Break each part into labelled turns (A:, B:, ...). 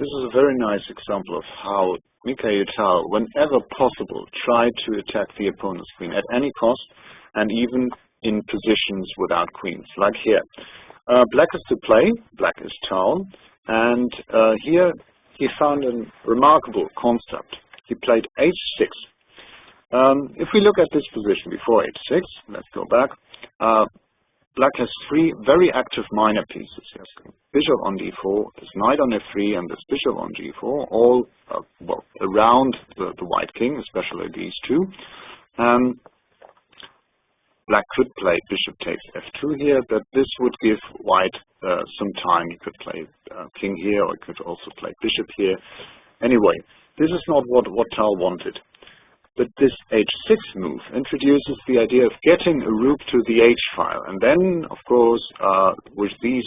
A: This is a very nice example of how Mikhail Tal, whenever possible, tried to attack the opponent's queen at any cost, and even in positions without queens, like here. Black is to play, black is Tal, and here he found a remarkable concept. He played h6. If we look at this position before h6, let's go back. Black has three very active minor pieces. He has bishop on d4, his knight on f3, and this bishop on g4, all well, around the white king, especially these two. Black could play bishop takes f2 here, but this would give white some time. He could play king here, or he could also play bishop here. Anyway, this is not what Tal wanted. But this h6 move introduces the idea of getting a rook to the h-file. And then, of course, with these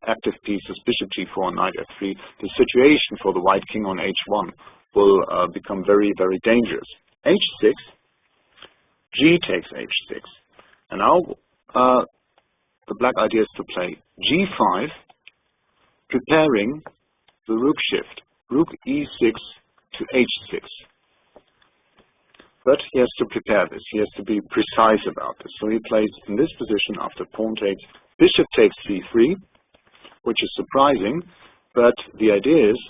A: active pieces, bishop g4 and knight f3, the situation for the white king on h1 will become very, very dangerous. h6, g takes h6. And now the black idea is to play g5, preparing the rook shift, rook e6 to h6. But he has to prepare this. He has to be precise about this. So he plays in this position after pawn takes, bishop takes c3, which is surprising, but the idea is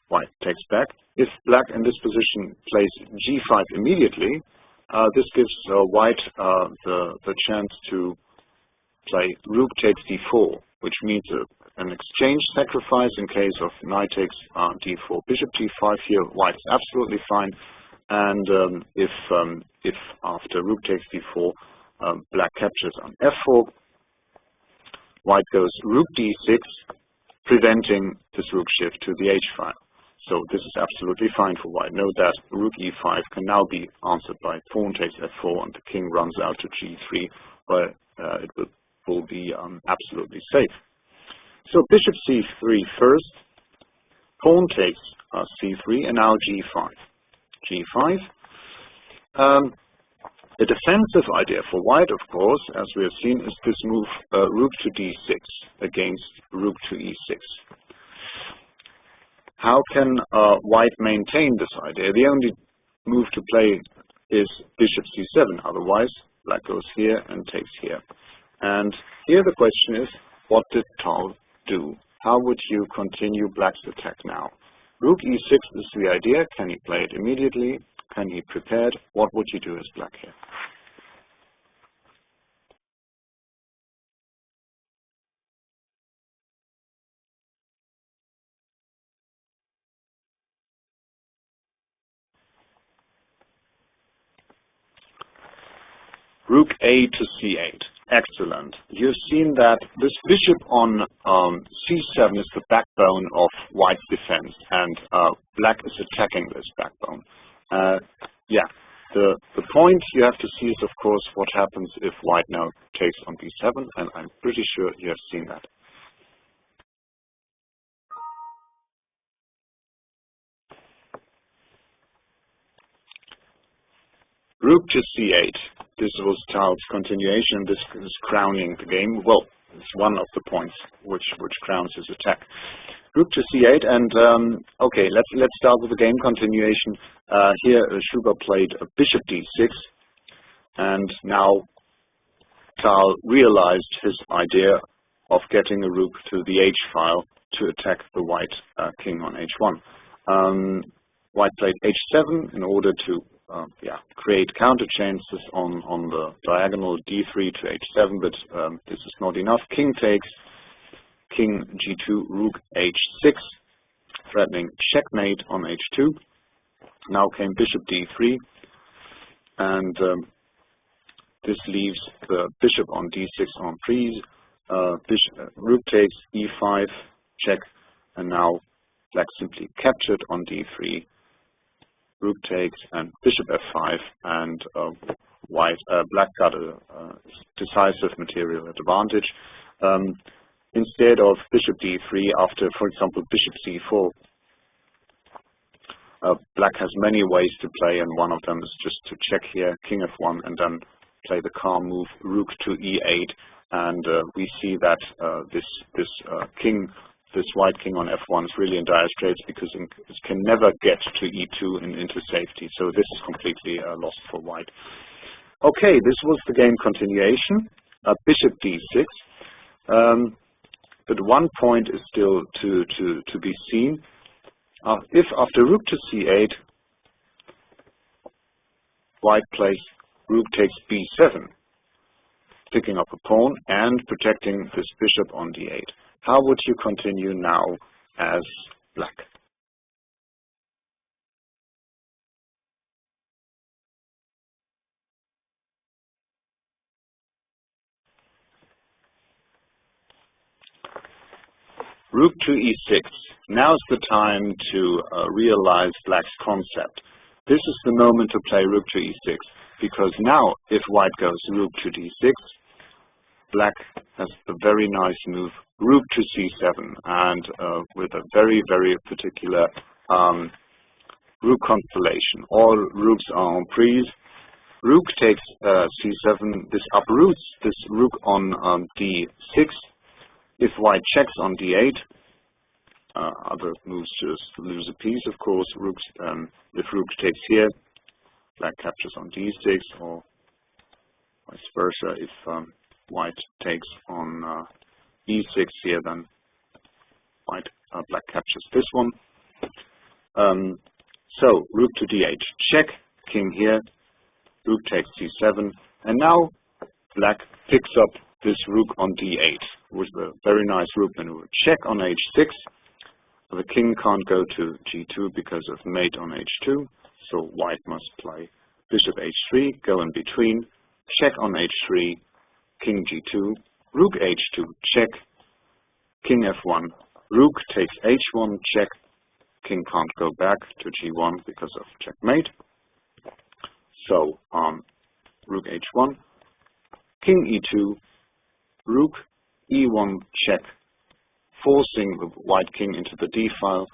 A: white takes back. If black in this position plays g5 immediately, this gives white the chance to play rook takes d4, which means an exchange sacrifice in case of knight takes d4. Bishop g5 here, white is absolutely fine. And if after rook takes d4, black captures on f4, white goes rook d6, preventing this rook shift to the h-file. So this is absolutely fine for white. Note that rook e5 can now be answered by pawn takes f4, and the king runs out to g3, where it will be absolutely safe. So bishop c3 first, pawn takes c3, and now g5. g5. The defensive idea for white, of course, as we have seen, is this move rook to d6 against rook to e6. How can white maintain this idea? The only move to play is bishop c7. Otherwise, black goes here and takes here. And here the question is, what did Tal do? How would you continue black's attack now? Rook e6 is the idea. Can he play it immediately? Can he prepare it? What would you do as black here? Rook a to c8. Excellent. You've seen that this bishop on c7 is the backbone of white's defense, and black is attacking this backbone. Yeah, the point you have to see is, of course, what happens if white now takes on b7, and I'm pretty sure you have seen that. Rook to c8. This was Tal's continuation. This is crowning the game. Well, it's one of the points which crowns his attack. Rook to c8, and okay, let's start with the game continuation. Here, Schubert played a bishop d6, and now Tal realized his idea of getting a rook to the h-file to attack the white king on h1. White played h7 in order to create counter chances on the diagonal d3 to h7, but this is not enough. King takes, king g2, rook h6, threatening checkmate on h2. Now came bishop d3, and this leaves the bishop on d6 on freeze. Rook takes e5, check, and now black simply captured on d3. Rook takes and bishop f5, and black got a decisive material advantage. Instead of bishop d3, after, for example, bishop c4, black has many ways to play, and one of them is just to check here, king f1, and then play the calm move, rook to e8, and we see that this king this white king on f1 is really in dire straits because it can never get to e2 and into safety. So this is completely lost for white. Okay, this was the game continuation. Bishop d6. But one point is still to be seen. If after rook to c8, white plays rook takes b7, picking up a pawn and protecting this bishop on d8. How would you continue now as black? Rook to e6. Now's the time to realize black's concept. This is the moment to play rook to e6, because now if white goes rook to d6, black has a very nice move, rook to c7, and with a very, very particular rook constellation. All rooks are en prise. Rook takes c7, this uproots this rook on d6. If white checks on d8, other moves just lose a piece, of course. Rooks, if rook takes here, black captures on d6, or vice versa. If white takes on e6 here, then black captures this one. So rook to d8, check, king here, rook takes c7, and now black picks up this rook on d8 with a very nice rook maneuver. Check on h6. The king can't go to g2 because of mate on h2, so white must play bishop h3, go in between, check on h3, king g2, rook h2, check, king f1, rook takes h1, check, king can't go back to g1 because of checkmate. So rook h1, king e2, rook e1 check, forcing the white king into the d file,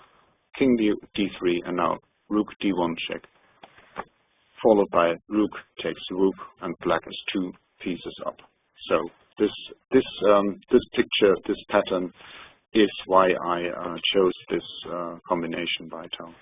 A: king d3, and now rook d1 check, followed by rook takes rook, and black is 2 pieces up. So this picture, this pattern, is why I chose this combination by Tao.